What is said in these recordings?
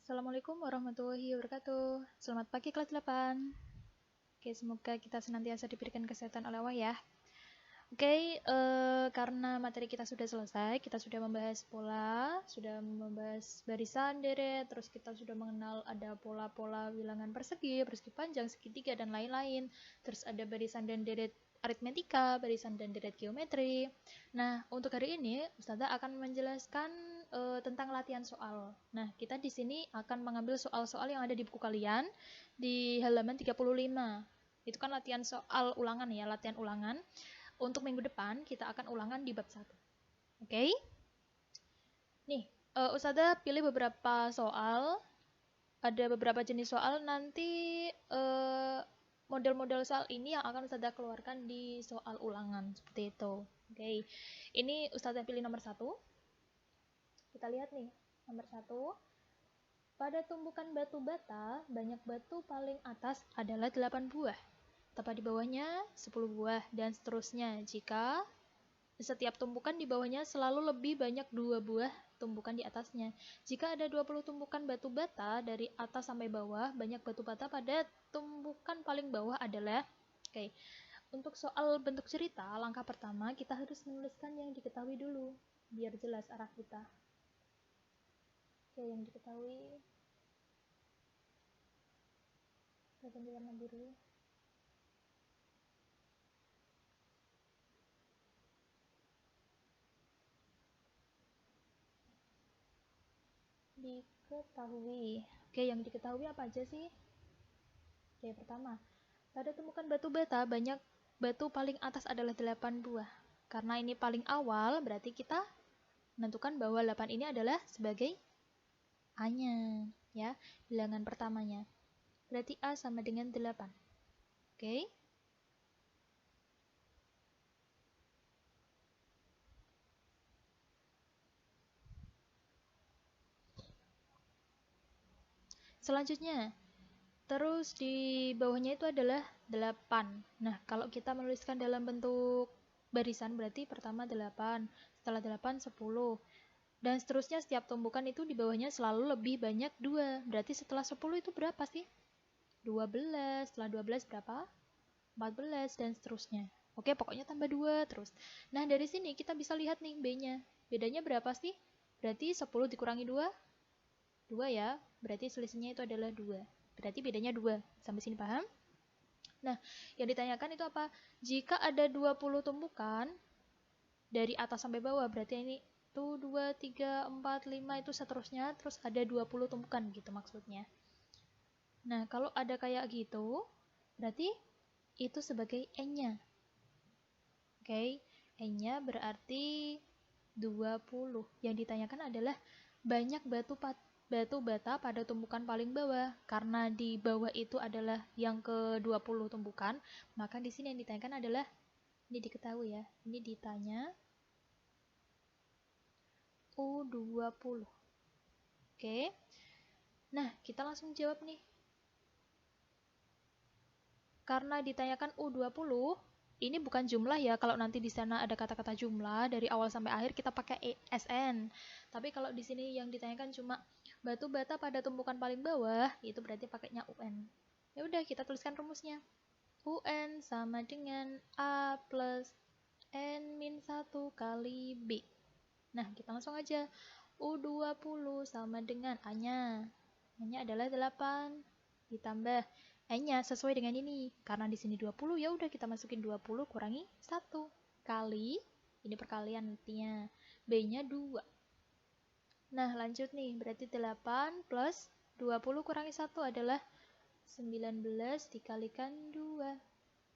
Assalamualaikum warahmatullahi wabarakatuh. Selamat pagi kelas 8. Oke, semoga kita senantiasa diberikan kesehatan oleh Allah ya. Oke, karena materi kita sudah selesai, kita sudah membahas pola, sudah membahas barisan, deret, terus kita sudah mengenal ada pola-pola bilangan persegi panjang, segitiga, dan lain-lain. Terus ada barisan dan deret aritmetika, barisan dan deret geometri. Nah, untuk hari ini Ustazah akan menjelaskan tentang latihan soal. Nah, kita di sini akan mengambil soal-soal yang ada di buku kalian di halaman 35. Itu kan latihan soal ulangan ya, latihan ulangan. Untuk minggu depan kita akan ulangan di bab 1. Oke? Nih, Ustazah pilih beberapa soal. Ada beberapa jenis soal, nanti model-model soal ini yang akan Ustazah keluarkan di soal ulangan, seperti itu. Oke, ini Ustazah pilih nomor 1. Kita lihat nih, nomor 1. Pada tumbukan batu bata, banyak batu paling atas adalah 8 buah. Tepat di bawahnya 10 buah, dan seterusnya. Jika setiap tumpukan di bawahnya selalu lebih banyak 2 buah tumpukan di atasnya. Jika ada 20 tumpukan batu bata dari atas sampai bawah, banyak batu bata pada tumpukan paling bawah adalah. Oke. Untuk soal bentuk cerita, langkah pertama kita harus menuliskan yang diketahui dulu, biar jelas arah kita. Oke, yang diketahui ganti warna biru. Diketahui. Oke, yang diketahui apa aja sih? Oke, pertama, pada tumpukan batu bata, banyak batu paling atas adalah 8 buah. Karena ini paling awal, berarti kita menentukan bahwa 8 ini adalah sebagai A-nya, ya, bilangan pertamanya. Berarti A sama dengan 8. Oke. Selanjutnya, terus di bawahnya itu adalah 8. Nah, kalau kita menuliskan dalam bentuk barisan, berarti pertama 8, setelah 8, 10. Dan seterusnya setiap tumpukan itu di bawahnya selalu lebih banyak 2. Berarti setelah 10 itu berapa sih? 12. Setelah 12 berapa? 14, dan seterusnya. Oke, pokoknya tambah 2 terus. Nah, dari sini kita bisa lihat nih B-nya. Bedanya berapa sih? Berarti 10 dikurangi 2? 2 ya. Berarti selisihnya itu adalah 2. Berarti bedanya 2. Sampai sini paham? Nah, yang ditanyakan itu apa? Jika ada 20 tumpukan dari atas sampai bawah, berarti ini 1, 2, 3, 4, 5 itu seterusnya, terus ada 20 tumpukan gitu maksudnya. Nah, kalau ada kayak gitu, berarti itu sebagai N-nya. Oke, N-nya berarti 20. Yang ditanyakan adalah banyak batu bata pada tumpukan paling bawah. Karena di bawah itu adalah yang ke-20 tumpukan, maka di sini yang ditanyakan adalah, ini diketahui ya, ini ditanya U20. Oke. Nah, kita langsung jawab nih. Karena ditanyakan U20, ini bukan jumlah ya. Kalau nanti di sana ada kata-kata jumlah dari awal sampai akhir kita pakai SN. Tapi kalau di sini yang ditanyakan cuma batu bata pada tumpukan paling bawah, itu berarti pakainya UN. Ya udah, kita tuliskan rumusnya. UN sama dengan A plus N-1 kali B. Nah, kita langsung aja. U20 sama dengan A-nya. A-nya adalah 8 ditambah N-nya sesuai dengan ini. Karena di sini 20, ya udah kita masukin 20 kurangi 1 kali, ini perkalian nantinya. B-nya 2. Nah, lanjut nih. Berarti 8 plus 20 kurangi 1 adalah 19 dikalikan 2.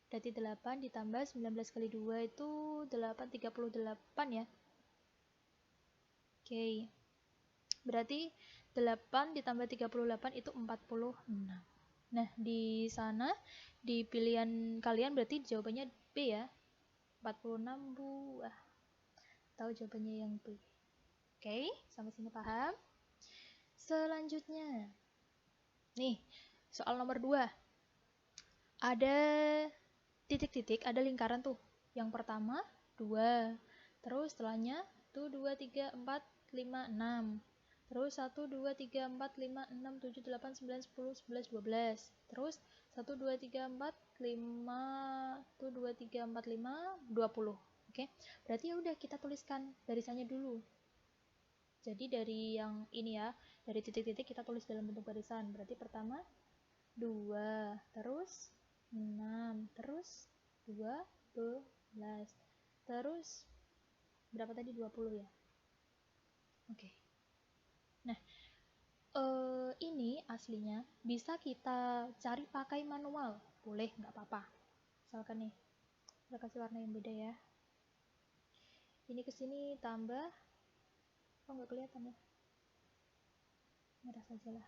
Berarti 8 ditambah 19 kali 2 itu 8, 38 ya. Oke. Berarti 8 ditambah 38 itu 46. Nah, di sana, di pilihan kalian berarti jawabannya B ya. 46 buah. Tahu jawabannya yang B. Oke, sampai sini paham? Selanjutnya. Nih, soal nomor 2. Ada titik-titik, ada lingkaran tuh. Yang pertama, 2. Terus setelahnya, tuh 2, 3, 4, 5, 6. Terus 1, 2, 3, 4, 5, 6, 7, 8, 9, 10, 11, 12. Terus 1, 2, 3, 4, 5, 1, 2, 3, 4, 5, 20. Oke, berarti ya udah kita tuliskan barisannya dulu. Jadi dari yang ini ya, dari titik-titik kita tulis dalam bentuk barisan. Berarti pertama 2, terus 6, terus 12, terus berapa tadi? 20 ya. Oke. Nah, ini aslinya bisa kita cari pakai manual, boleh, nggak apa-apa. Misalkan nih, kita kasih warna yang beda ya. Ini kesini tambah, oh nggak kelihatan ya, merah saja lah.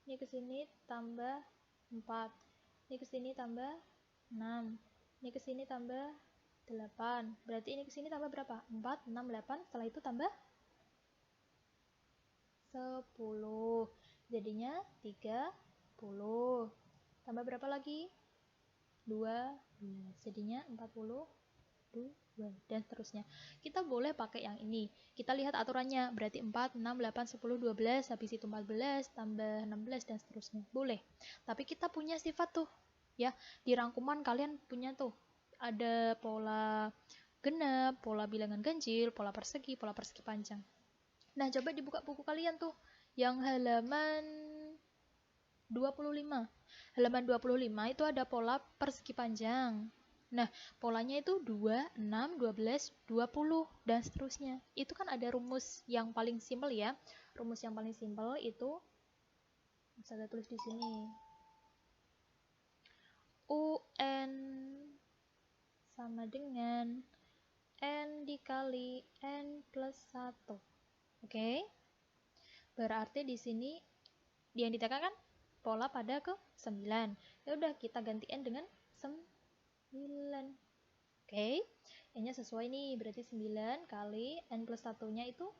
Ini kesini tambah 4, ini kesini tambah 6, ini kesini tambah 8, berarti ini kesini tambah berapa? 4, 6, 8, setelah itu tambah 10, jadinya 30, tambah berapa lagi? 12, jadinya 42, dan seterusnya. Kita boleh pakai yang ini. Kita lihat aturannya, berarti 4, 6, 8, 10, 12, habis itu 14, tambah 16, dan seterusnya. Boleh. Tapi kita punya sifat tuh, ya. Di rangkuman kalian punya tuh, ada pola genap, pola bilangan ganjil, pola persegi panjang. Nah, coba dibuka buku kalian tuh, yang halaman 25. Halaman 25 itu ada pola persegi panjang. Nah, polanya itu 2, 6, 12, 20, dan seterusnya. Itu kan ada rumus yang paling simpel ya. Rumus yang paling simpel itu bisa saya tulis di sini. UN sama dengan N dikali N plus 1. Oke? Berarti di sini yang ditekan kan pola pada ke 9. Ya udah, kita ganti N dengan 9. Oke, N-nya sesuai nih, berarti 9 kali N plus 1-nya itu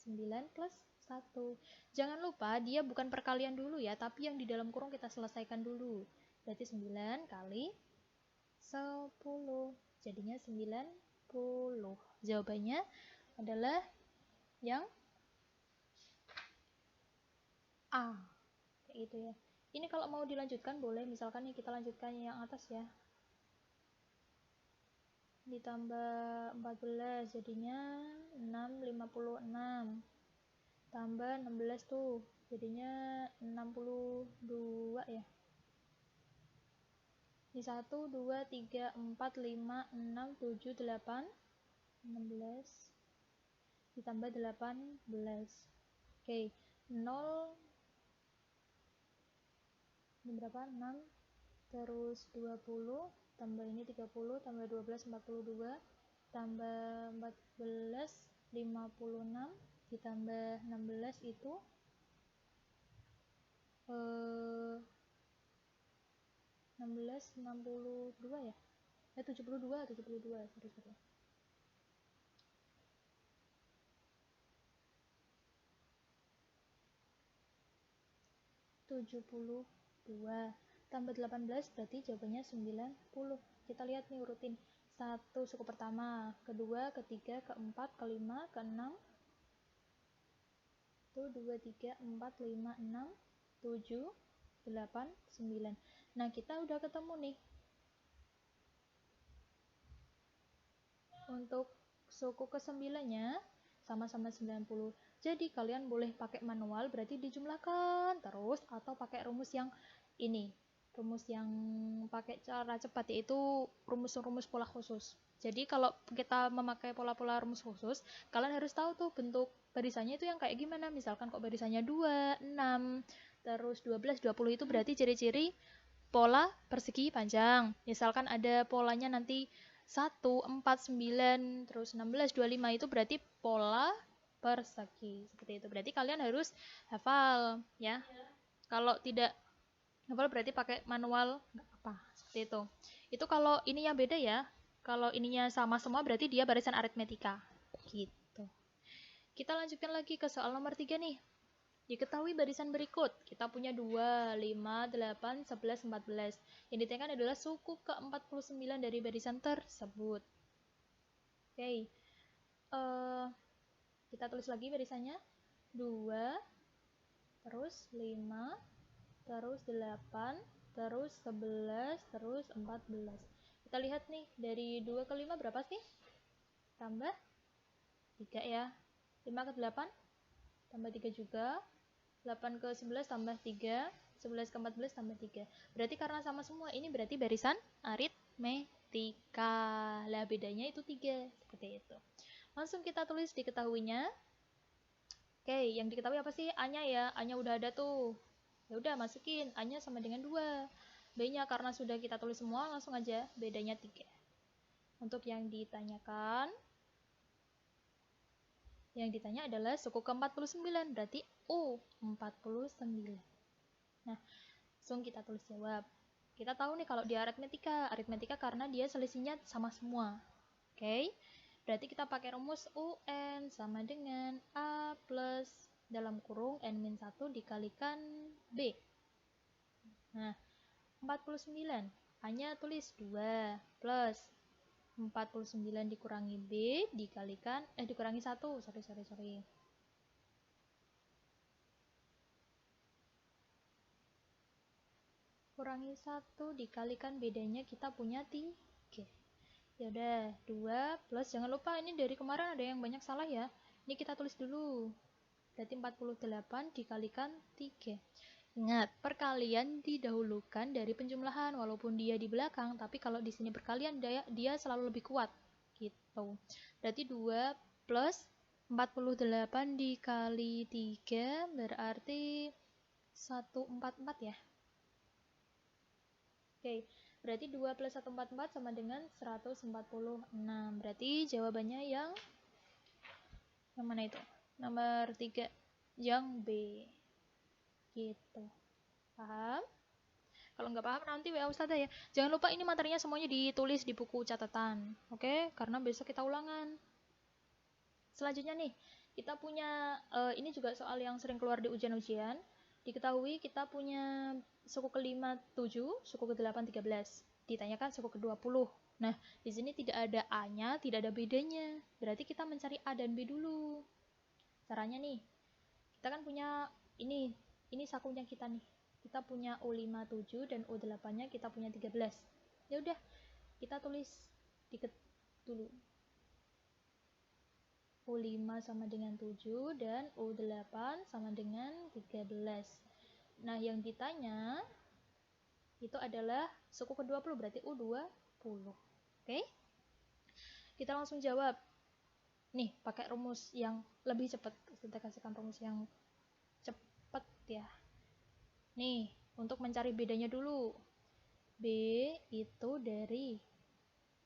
9 plus 1. Jangan lupa, dia bukan perkalian dulu ya, tapi yang di dalam kurung kita selesaikan dulu. Berarti 9 kali 10, jadinya 90. Jawabannya adalah yang A. Kayak gitu ya. Ini kalau mau dilanjutkan boleh, misalkan nih kita lanjutkan yang atas ya. Ditambah 14 jadinya 656, tambah 16 tuh jadinya 62 ya. Di 1, 2, 3, 4, 5, 6, 7, 8, 16 ditambah 18. Oke, 0 ini berapa? 6 terus 20 tambah ini 30 tambah 12 42 tambah 14 56 ditambah 16 itu 16 62 ya? 72 sorry. 72 tambah 18 berarti jawabannya 90. Kita lihat nih urutin. 1 suku pertama, kedua, ketiga, keempat, kelima, keenam. 1, 2, 3, 4, 5, 6, 7, 8, 9. Nah, kita udah ketemu nih. Untuk suku ke-9-nya sama-sama 90. Jadi kalian boleh pakai manual, berarti dijumlahkan terus, atau pakai rumus yang ini. Rumus yang pakai cara cepat, yaitu rumus-rumus pola khusus. Jadi kalau kita memakai pola-pola rumus khusus, kalian harus tahu tuh bentuk barisannya itu yang kayak gimana. Misalkan kok barisannya 2, 6, terus 12, 20 itu berarti ciri-ciri pola persegi panjang. Misalkan ada polanya nanti 1, 4, 9, terus 16, 25 itu berarti pola persegi. Seperti itu. Berarti kalian harus hafal ya. Kalau tidak hafal berarti pakai manual, nggak apa. Seperti itu. Itu kalau ininya beda ya. Kalau ininya sama semua berarti dia barisan aritmetika. Gitu. Kita lanjutkan lagi ke soal nomor 3 nih. Diketahui barisan berikut. Kita punya 2, 5, 8, 11, 14. Yang ditekan adalah suku ke-49 dari barisan tersebut. Oke. kita tulis lagi barisannya. 2, terus 5, terus 8, terus 11, terus 14. Kita lihat nih, dari 2 ke 5 berapa sih? Tambah 3 ya. 5 ke 8, tambah 3 juga. 8 ke 11 tambah 3. 11 ke 14 tambah 3. Berarti karena sama semua, ini berarti barisan aritmetika. Lah bedanya itu 3. Seperti itu. Langsung kita tulis diketahuinya. Oke, yang diketahui apa sih? A-nya ya. A-nya udah ada tuh. Ya udah masukin, A-nya sama dengan 2. B-nya karena sudah kita tulis semua, langsung aja bedanya 3. Untuk yang ditanyakan, yang ditanya adalah suku ke-49, berarti U49. Nah, langsung kita tulis jawab. Kita tahu nih kalau di aritmetika karena dia selisihnya sama semua. Oke, berarti kita pakai rumus UN sama dengan A plus dalam kurung N-1 dikalikan B. Nah, 49. A-nya tulis 2 plus 49 dikurangi B dikalikan dikurangi 1. Sorry. Kurangi 1 dikalikan bedanya kita punya 3. Ya udah, 2 plus jangan lupa ini dari kemarin ada yang banyak salah ya. Ini kita tulis dulu. Berarti 48 dikalikan 3. Ingat, perkalian didahulukan dari penjumlahan walaupun dia di belakang, tapi kalau di sini perkalian dia selalu lebih kuat gitu. Berarti 2 plus 48 dikali 3 berarti 144 ya. Oke, berarti 2 plus 144 sama dengan 146. Berarti jawabannya yang mana itu? Nomor 3, yang B. Gitu. Paham? Kalau nggak paham nanti WA Ustazah ya. Jangan lupa ini materinya semuanya ditulis di buku catatan. Oke? Karena besok kita ulangan. Selanjutnya nih, kita punya ini juga soal yang sering keluar di ujian-ujian. Diketahui kita punya suku ke-5 7, suku ke-8 13. Ditanyakan suku ke-20. Nah, di sini tidak ada A-nya, tidak ada B-nya. Berarti kita mencari A dan B dulu. Caranya nih, kita kan punya ini sakunya kita nih. Kita punya U57 dan U8-nya kita punya 13. Ya udah, kita tulis dikit dulu. U5 sama dengan 7 dan U8 sama dengan 13. Nah, yang ditanya itu adalah suku ke-20, berarti U20. Oke? Kita langsung jawab. Nih, pakai rumus yang lebih cepat. Kita kasihkan rumus yang cepat ya. Nih, untuk mencari bedanya dulu. B itu dari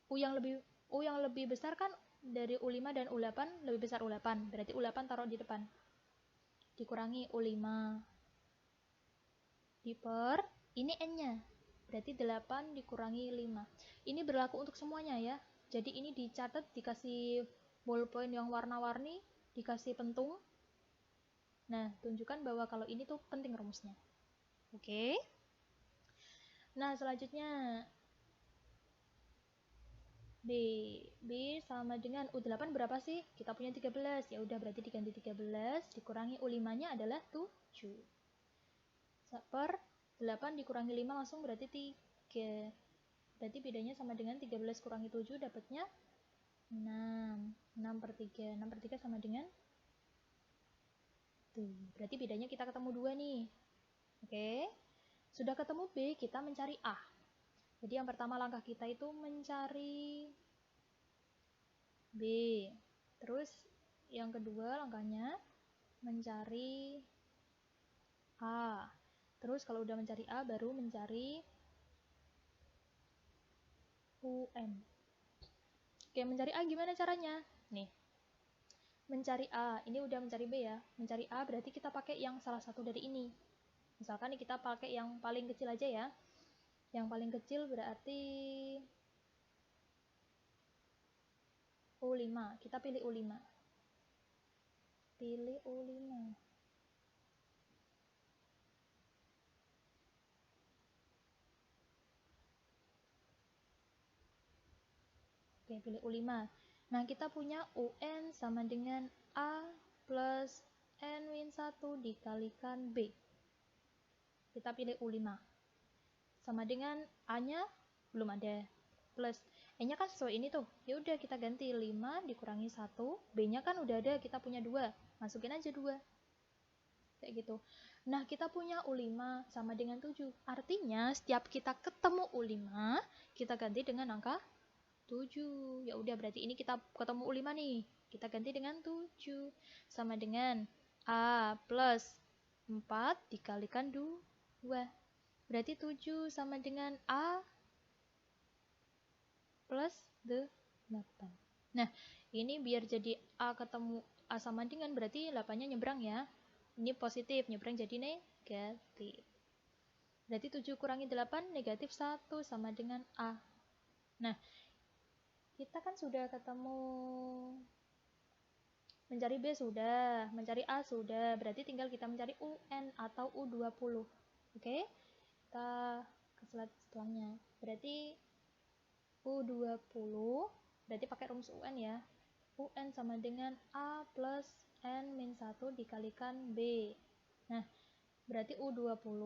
U yang lebih besar kan dari U5 dan U8 lebih besar U8. Berarti U8 taruh di depan. Dikurangi U5. Diper, ini N-nya. Berarti 8 dikurangi 5. Ini berlaku untuk semuanya ya. Jadi ini dicatat, dikasih ballpoint yang warna-warni, dikasih pentung. Nah, tunjukkan bahwa kalau ini tuh penting rumusnya. Oke. Nah, selanjutnya B sama dengan U8 berapa sih? Kita punya 13. Ya udah berarti diganti 13 dikurangi U5-nya adalah 7. Per 8 dikurangi 5 langsung berarti 3. Berarti bedanya sama dengan 13 kurangi 7 dapatnya 6. 6 per 3. 6 per 3 sama dengan tuh. Berarti bedanya kita ketemu 2 nih. Oke. Sudah ketemu B, kita mencari A. Jadi yang pertama langkah kita itu mencari B. Terus yang kedua langkahnya mencari A. Terus kalau udah mencari A baru mencari UN. Oke, mencari A gimana caranya? Nih. Mencari A, ini udah mencari B ya. Mencari A berarti kita pakai yang salah satu dari ini. Misalkan nih kita pakai yang paling kecil aja ya. Yang paling kecil berarti U5. Kita pilih U5. Pilih U5. Oke, pilih U5. Nah, kita punya UN sama dengan A plus N-1 dikalikan B. Kita pilih U5. Sama dengan A-nya belum ada. Plus E-nya kan sesuai ini tuh. Ya udah kita ganti 5 dikurangi 1. B-nya kan udah ada, kita punya 2. Masukin aja 2. Kayak gitu. Nah, kita punya U5 sama dengan 7. Artinya setiap kita ketemu U5, kita ganti dengan angka 7. Ya udah, berarti ini kita ketemu U5 nih. Kita ganti dengan 7. Sama dengan A plus 4 dikalikan 2. Berarti 7 sama dengan A plus 8. Nah, ini biar jadi A ketemu A sama dengan, berarti 8-nya nyebrang ya. Ini positif, nyebrang jadi negatif. Berarti 7 kurangi 8, negatif 1 sama dengan A. Nah, kita kan sudah ketemu mencari B sudah, mencari A sudah. Berarti tinggal kita mencari UN atau U20. Oke? Kita ke slide setelahnya. Berarti U20, berarti pakai rumus UN ya. UN sama dengan A plus N-1 dikalikan B. Nah, berarti U20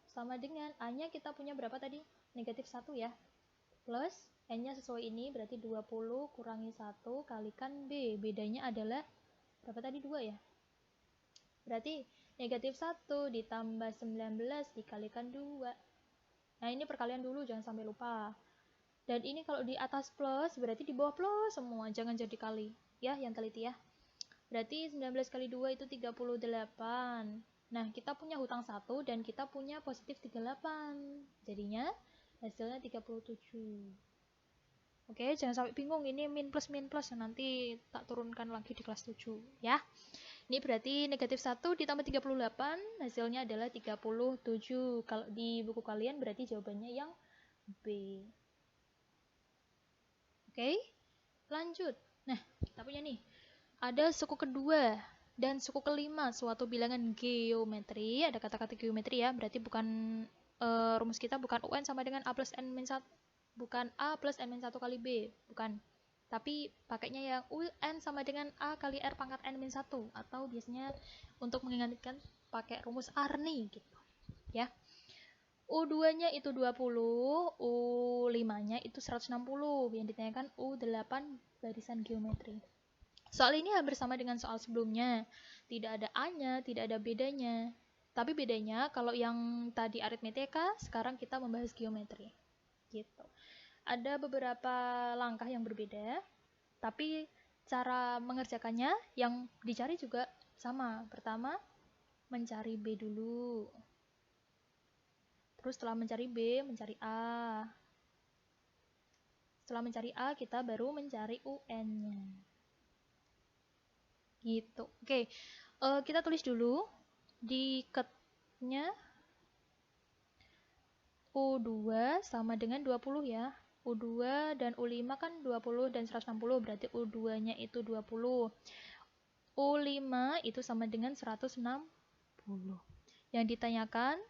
sama dengan A-nya kita punya berapa tadi? Negatif 1 ya. Plus N-nya sesuai ini, berarti 20 kurangi 1 kalikan B. Bedanya adalah berapa tadi? 2 ya. Berarti negatif 1 ditambah 19 dikalikan 2. Nah, ini perkalian dulu, jangan sampai lupa. Dan ini kalau di atas plus, berarti di bawah plus semua. Jangan jadi kali. Ya, yang teliti ya. Berarti 19 kali 2 itu 38. Nah, kita punya hutang 1 dan kita punya positif 38. Jadinya hasilnya 37. Oke, jangan sampai bingung. Ini min plus nanti tak turunkan lagi di kelas 7 ya. Ini berarti negatif 1 ditambah 38, hasilnya adalah 37. Kalau di buku kalian berarti jawabannya yang B. Oke, lanjut. Nah, kita punya nih. Ada suku kedua dan suku kelima suatu bilangan geometri. Ada kata-kata geometri ya, berarti bukan rumus kita bukan UN sama dengan A plus N-1, bukan A plus N-1 kali B, bukan. Tapi pakainya yang UN sama dengan A kali R pangkat N-1, atau biasanya untuk mengingatkan pakai rumus Arni gitu ya. U2-nya itu 20, U5-nya itu 160. Yang ditanyakan U8 barisan geometri. Soal ini hampir sama dengan soal sebelumnya. Tidak ada A-nya, tidak ada bedanya. Tapi bedanya kalau yang tadi aritmetika, sekarang kita membahas geometri. Gitu. Ada beberapa langkah yang berbeda, tapi cara mengerjakannya yang dicari juga sama. Pertama, mencari B dulu. Terus setelah mencari B, mencari A. Setelah mencari A, kita baru mencari UN-nya. Gitu. Oke, kita tulis dulu di cut-nya U2 sama dengan 20 ya. U2 dan U5 kan 20 dan 160, berarti U2-nya itu 20. U5 itu sama dengan 160. Yang ditanyakan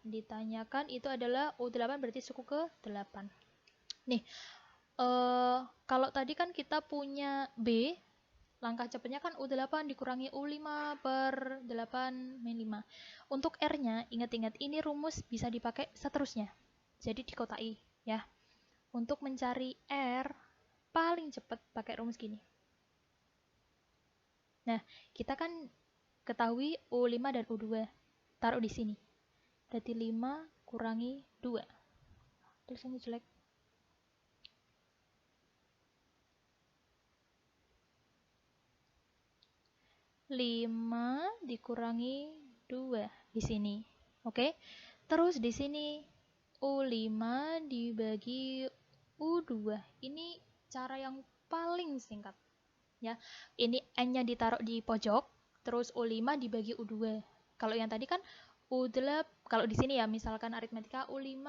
ditanyakan itu adalah U8, berarti suku ke-8. Nih, kalau tadi kan kita punya B, langkah cepatnya kan U8 dikurangi U5 per 8 min 5. Untuk R-nya, ingat-ingat ini rumus bisa dipakai seterusnya. Jadi dikotai ya. Untuk mencari R, paling cepat pakai rumus gini. Nah, kita kan ketahui U5 dan U2. Taruh di sini. Berarti 5 kurangi 2. Tulisannya jelek. 5 dikurangi 2 di sini. Oke. Terus di sini U5 dibagi U2. Ini cara yang paling singkat. Ya. Ini N-nya ditaruh di pojok, terus U5 dibagi U2. Kalau yang tadi kan U8, kalau di sini ya misalkan aritmetika U5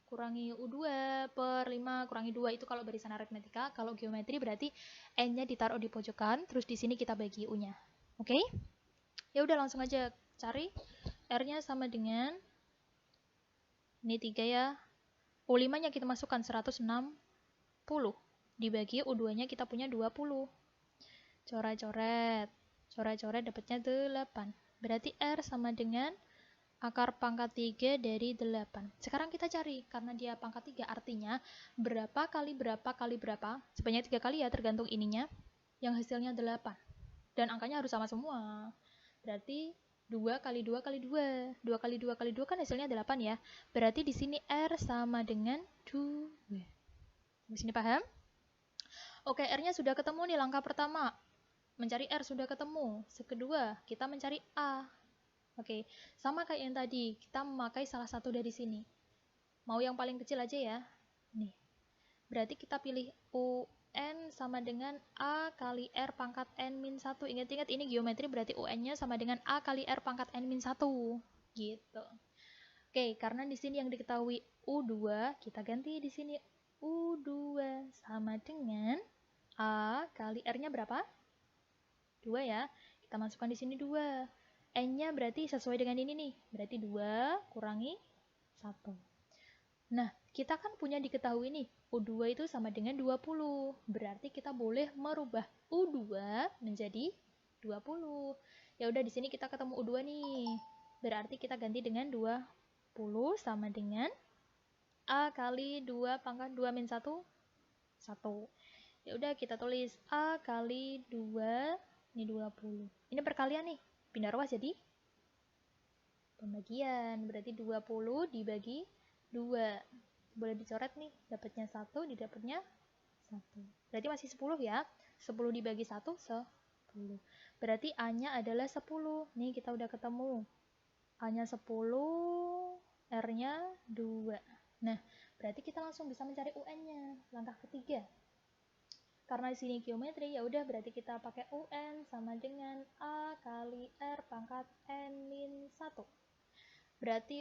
kurangi U2 per 5 kurangi 2 itu kalau barisan aritmetika. Kalau geometri berarti N-nya ditaruh di pojokan, terus di sini kita bagi U-nya. Oke? Ya udah langsung aja cari R-nya sama dengan ini 3 ya. U5-nya kita masukkan 160. Dibagi U2-nya kita punya 20. Coret-coret. Coret-coret dapatnya 8. Berarti R sama dengan akar pangkat 3 dari 8. Sekarang kita cari, karena dia pangkat 3, artinya berapa kali berapa kali berapa, sebanyak 3 kali ya, tergantung ininya, yang hasilnya 8. Dan angkanya harus sama semua. Berarti 2 kali 2 kali 2. 2 kali 2 kali 2 kan hasilnya 8 ya. Berarti di sini R sama dengan 2. Di sini paham? Oke, R-nya sudah ketemu nih langkah pertama. Mencari R sudah ketemu. Kedua, kita mencari A. Oke, sama kayak yang tadi, kita memakai salah satu dari sini. Mau yang paling kecil aja ya. Nih. Berarti kita pilih UN sama dengan A kali R pangkat N-1. Ingat-ingat ini geometri, berarti UN-nya sama dengan A kali R pangkat N-1. Gitu. Oke, karena di sini yang diketahui U2, kita ganti di sini U2 sama dengan A kali R-nya berapa? 2 ya. Kita masukkan di sini 2. N-nya berarti sesuai dengan ini nih. Berarti 2 kurangi 1. Nah, kita kan punya diketahui nih. U2 itu sama dengan 20. Berarti kita boleh merubah U2 menjadi 20. Ya udah, di sini kita ketemu U2 nih. Berarti kita ganti dengan 20 sama dengan A kali 2 pangkat 2 min 1. 1. Ya udah, kita tulis A kali 2, ini 20. Ini perkalian nih. Pindah ruas jadi pembagian. Berarti 20 dibagi 2. Boleh dicoret nih. Dapatnya 1, didapatnya 1. Berarti masih 10 ya. 10 dibagi 1, 10. Berarti A-nya adalah 10. Nih kita udah ketemu. A-nya 10, R-nya 2. Nah, berarti kita langsung bisa mencari UN-nya. Langkah ketiga. Karena di sini geometri, ya udah berarti kita pakai UN sama dengan A kali R pangkat N-1. Berarti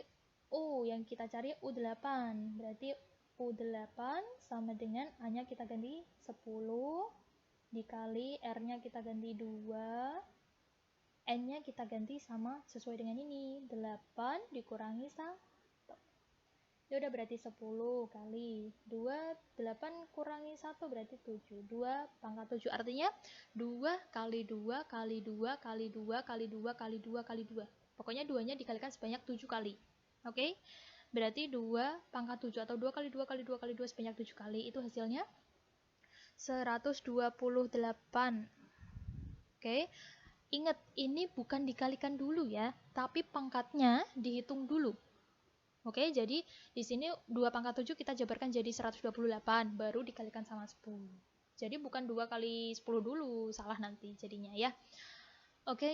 U yang kita cari U8. Berarti U8 sama dengan A-nya kita ganti 10 dikali R-nya kita ganti 2, N-nya kita ganti sama sesuai dengan ini, 8 dikurangi 1. Ya udah, berarti 10 kali 2, 8 kurangi 1 berarti 7. 2 pangkat 7. Artinya 2 kali 2 kali 2 kali 2 kali 2 kali 2 kali 2. Pokoknya 2-nya dikalikan sebanyak 7 kali. Oke? Berarti 2 pangkat 7 atau 2 kali 2 kali 2 kali 2 sebanyak 7 kali. Itu hasilnya 128. Oke? Ingat, ini bukan dikalikan dulu ya, tapi pangkatnya dihitung dulu. Oke, jadi di sini 2 pangkat 7 kita jabarkan jadi 128, baru dikalikan sama 10. Jadi bukan 2 kali 10 dulu, salah nanti jadinya ya. Oke,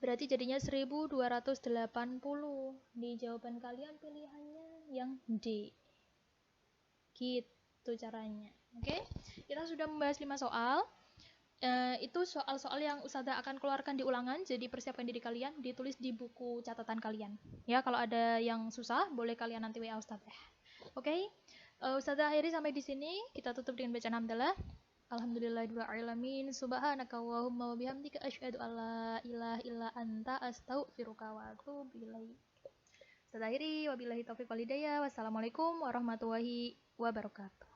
berarti jadinya 1280. Di jawaban kalian pilihannya yang D. Gitu caranya. Oke, kita sudah membahas 5 soal. Itu soal-soal yang Ustazah akan keluarkan di ulangan, jadi persiapkan diri kalian, ditulis di buku catatan kalian. Ya, kalau ada yang susah, boleh kalian nanti WA Ustazah. Oke, Ustazah akhiri sampai di sini. Kita tutup dengan bacaan hamdalah. Alhamdulillahirrahmanirrahim. Subhanaka Allahumma wa bihamdika asyhadu an la ilaha illa anta astaghfiruka wa atubu ilaik. Ustazah akhiri, wabillahi taufiq wal hidayah. Wassalamualaikum warahmatullahi wabarakatuh.